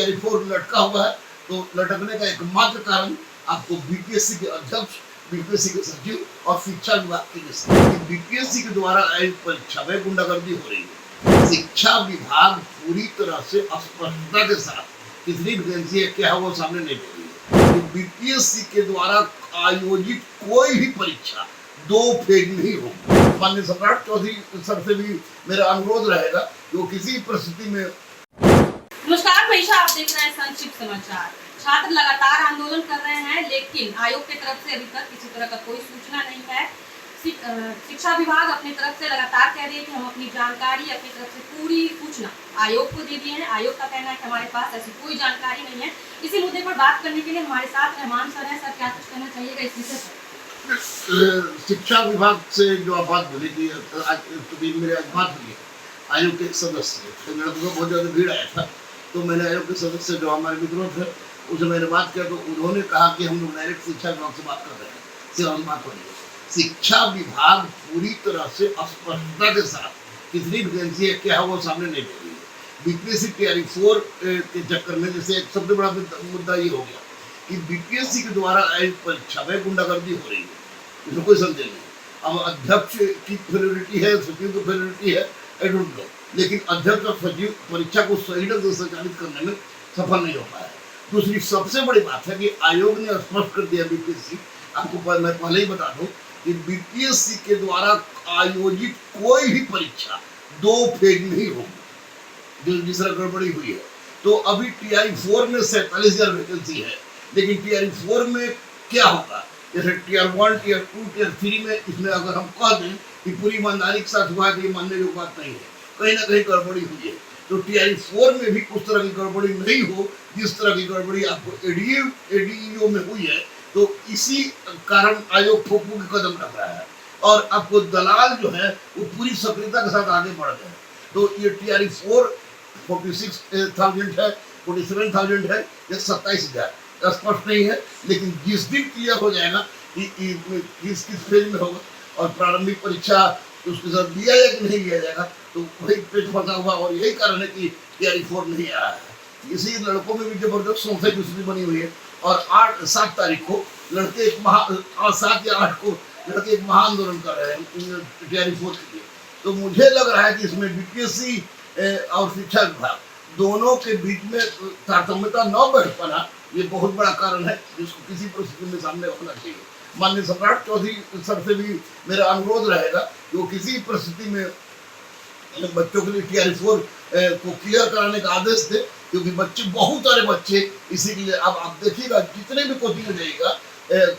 TRE 4 लटका हुआ है, तो लटकने का एकमात्र कारण आपको बीपीएससी के अध्यक्ष, बीपीएससी के सचिव और शिक्षा विभाग के बीपीएससी के द्वारा आयोजित परीक्षा में गुंडागर्दी हो रही है। शिक्षा विभाग पूरी तरह से स्पष्टता के साथ कितनी वैकेंसी है क्या है वो सामने नहीं दे रही है। बीपीएससी के द्वारा आयोजित कोई भी परीक्षा 2 फेज में ही होगी। माननीय सम्राट चौधरी सर से भी मेरा अनुरोध रहेगा कि वो किसी परिस्थिति में। नमस्कार, मनीषा, आप देख रहे हैं संक्षिप्त समाचार। छात्र लगातार आंदोलन कर रहे हैं, लेकिन आयोग की तरफ से अभी तक किसी तरह का कोई सूचना नहीं है। शिक्षा विभाग अपनी तरफ से लगातार कह रही है कि हम अपनी जानकारी अपनी तरफ से पूरी सूचना आयोग को दे दिए हैं। आयोग का कहना है कि हमारे पास ऐसी कोई जानकारी नहीं है। इसी मुद्दे पर बात करने के लिए हमारे साथ रहमान सर हैं। सर, क्या कुछ कहना चाहिएगा इस विषय पर? शिक्षा विभाग से जो आप बात बोली थी, मेरे आज बात हुई है आयोग के सदस्य, तो मेरे को बहुत ज़्यादा भीड़ आया था, तो मैंने आयोग के सदस्य जो हमारे मित्रों थे उनसे मैंने बात किया, तो उन्होंने कहा कि हम लोग डायरेक्ट शिक्षा विभाग से बात कर रहे हैं, सिर्फ बात हो रही है। शिक्षा विभाग पूरी तरह से स्पष्टता के साथ कितनी वैकेंसी है क्या है वो सामने नहीं दे रही है। बीपीएससी टीआरई 4 के चक्कर में जैसे एक सबसे बड़ा मुद्दा ये हो गया कि बीपीएससी के द्वारा आयोजित परीक्षा में गुंडागर्दी हो रही है, इसमें कोई संदेह नहीं। अब अध्यक्ष की फेवरिटी है, सचिव की फेवरिटी है, आई डोंट नो, लेकिन अध्यक्ष और सचिव परीक्षा को सही ढंग से संचालित करने में सफल नहीं हो पाया। दूसरी सबसे बड़ी बात है कि आयोग ने स्पष्ट कर दिया, बीपीएससी, आपको मैं पहले ही बता दूं कि बीपीएससी के द्वारा आयोजित कोई भी परीक्षा 2 फेज में ही होगी। जो जिस तरह गड़बड़ी हुई है, तो अभी टीआरई 4 में 47,000 वैकेंसी है, लेकिन टीआरई 4 में क्या होगा, जैसे टीआर 1, टीआर 2, टीआर 3 में, इसमें अगर हम कह दें कि पूरी ईमानदारी के साथ हुआ है तो ये मानने की बात नहीं है, कहीं ना कहीं गड़बड़ी हुई है। तो टीआरई 4 में भी उस तरह की गड़बड़ी नहीं हो जिस तरह की गड़बड़ी आपको एडीईओ में हुई है, तो इसी कारण आयोग ठोकू के कदम रख रहा है और आपको दलाल जो है वो पूरी सक्रियता के साथ आगे बढ़ गए। तो ये टीआरई 4 46,000 है, 47,000 है या 27,000 स्पष्ट नहीं है, लेकिन जिस दिन क्लियर हो जाएगा कि किस फेज में होगा और प्रारंभिक परीक्षा उसके साथ दिया जाए कि नहीं लिया जाएगा, तो वही पेट फंसा हुआ और यही कारण है कि टीआरई 4 नहीं आ रहा है। इसी लड़कों में भी जबरदस्त संशय की स्थिति बनी हुई है और 7 तारीख को लड़के 7 या 8 को लड़के एक महाआंदोलन कर रहे हैं टीआरई 4 के लिए। तो मुझे लग रहा है कि इसमें बीपीएससी और शिक्षा विभाग दोनों के बीच में तारतम्यता न बैठ पाना ये बहुत बड़ा कारण है जिसको किसी परिस्थिति में सामने रखना चाहिए। माननीय सम्राट चौधरी सर से भी मेरा अनुरोध रहेगा कि वो किसी परिस्थिति में बच्चों के लिए टीआरई 4 को क्लियर कराने का आदेश दे, क्योंकि बच्चे बहुत सारे बच्चे इसी के लिए। अब आप देखिएगा जितने भी कोचिंग में जाइएगा,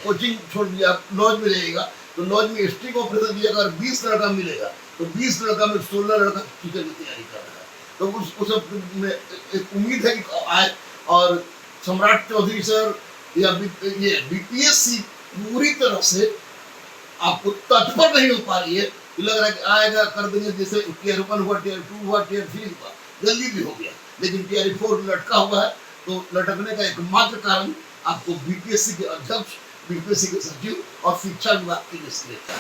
कोचिंग छोड़ दिया, लॉज में जाइएगा तो लॉज में स्टिक ऑपरेशन दिया, अगर 20 लड़का मिलेगा तो 20 लड़का में 16 लड़का टीचर की तैयारी कर रहा है। तो उस में एक उम्मीद है कि आए, और सम्राट चौधरी सर या ये बीपीएससी पूरी तरह से आपको तत्पर नहीं हो पा रही है। लग रहा है कि आएगा कर देंगे, जैसे टीआर 1 हुआ, टीआर 2 हुआ, टीआर 3 हुआ, जल्दी भी हो गया, लेकिन टीआरई 4 लटका हुआ है। तो लटकने का एकमात्र कारण आपको बीपीएससी के अध्यक्ष, बीपीएससी के सचिव और शिक्षा विभाग की निष्क्रियता है।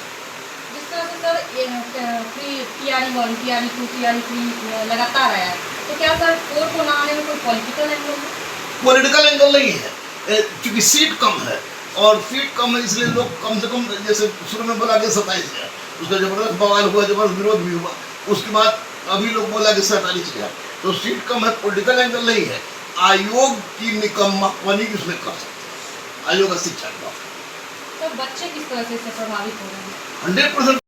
जिस तरह से सर टीआरई 1, टीआरई 2, टीआरई 3 लगातार आया है, तो क्या सर 4 को ना आने में कोई पॉलिटिकल एंगल है? पॉलिटिकल एंगल नहीं है, क्योंकि सीट कम है और सीट कम है इसलिए लोग कम से कम, जैसे शुरू में बोला कि 27,000, उसका जबरदस्त बवाल हुआ, जबरदस्त विरोध भी हुआ, उसके बाद अभी लोग बोला कि 47,000, तो सीट कम है, पॉलिटिकल एंगल नहीं है। आयोग की निकम्मापनी इसमें कर सकते हैं, आयोग का शिक्षा विभाग। तो बच्चे किस तरह से इससे प्रभावित हो रहे हैं? 100%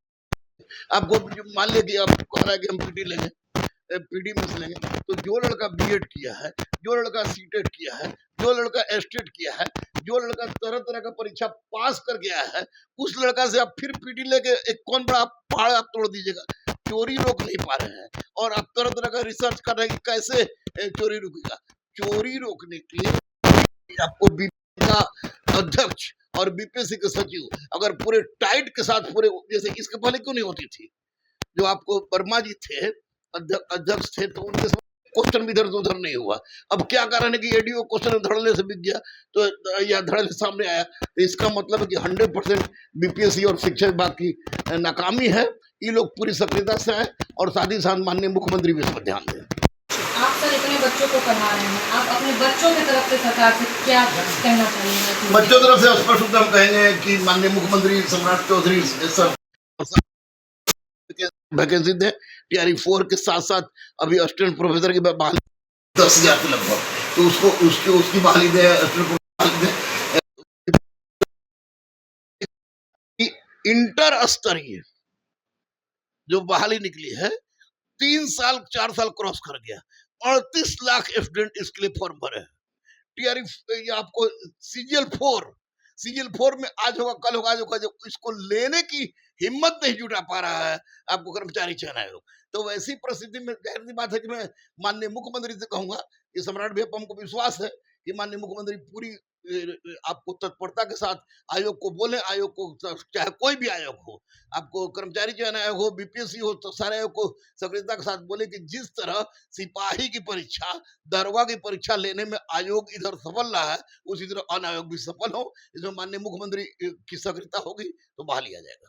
आपको मान लिया कि आप कह रहा है कि हम पीटी लेंगे, पीडी में लेंगे, तो जो लड़का बीएड किया है, जो लड़का सीटेट किया है, जो लड़का एस्टेट किया है, जो लड़का तरह तरह का परीक्षा पास कर गया है, उस लड़का से आप फिर पीडी लेके एक कौन बड़ा पहाड़ आप तोड़ दीजिएगा। चोरी रोक नहीं पा रहे हैं और आप तरह तरह का रिसर्च कर रहे हैं कि कैसे चोरी रुकेगा। चोरी रोकने के लिए आपको बीपीएससी का अध्यक्ष और बीपीएससी के सचिव अगर पूरे टाइट के साथ पूरे, जैसे इसके पहले क्यों नहीं होती थी, जो आपको वर्मा जी थे अध्यक्ष थे, तो उनके क्वेश्चन भी इधर उधर नहीं हुआ। अब क्या कारण है कि एडीओ क्वेश्चन धड़ल्ले से बिक गया, तो या धड़ल्ले सामने आया, तो इसका मतलब है कि 100% बीपीएससी और शिक्षा विभाग की नाकामी है। ये लोग पूरी सक्रियता से आए और साथ ही साथ माननीय मुख्यमंत्री भी इस पर ध्यान दें। आप सर इतने बच्चों को पढ़ा रहे हैं, आप अपने बच्चों की तरफ से सरकार से क्या कहना चाहिए? बच्चों की तरफ से स्पष्ट रूप से हम कहेंगे कि माननीय मुख्यमंत्री सम्राट चौधरी सर वैकेंसी दे, टीआरई 4 के साथ साथ अभी असिस्टेंट प्रोफेसर की बहाली 10,000 के लगभग, तो उसको उसकी बहाली दे, असिस्टेंट प्रोफेसर बहाली दे। इंटर स्तरीय जो बहाली निकली है 3 साल 4 साल क्रॉस कर गया, 38 लाख स्टूडेंट इसके लिए फॉर्म भरे हैं। टीआरई ये आपको सीजीएल 4 में आज होगा कल होगा आज होगा, जब इसको लेने की हिम्मत नहीं जुटा पा रहा है आपको कर्मचारी चयन आयोग, तो वैसी परिस्थिति में जाहिर सी बात है कि मैं माननीय मुख्यमंत्री से कहूंगा कि सम्राट भैया पर हमको विश्वास है कि माननीय मुख्यमंत्री पूरी आपको तत्परता के साथ आयोग को बोले, आयोग को चाहे कोई भी आयोग हो, आपको कर्मचारी चयन आयोग हो, बीपीएससी हो, तो सारे आयोग को सक्रियता के साथ बोले कि जिस तरह सिपाही की परीक्षा, दरोगा की परीक्षा लेने में आयोग इधर सफल रहा है, उसी तरह अन्य आयोग भी सफल हो। इसमें माननीय मुख्यमंत्री की सक्रियता होगी तो बहाल लिया जाएगा।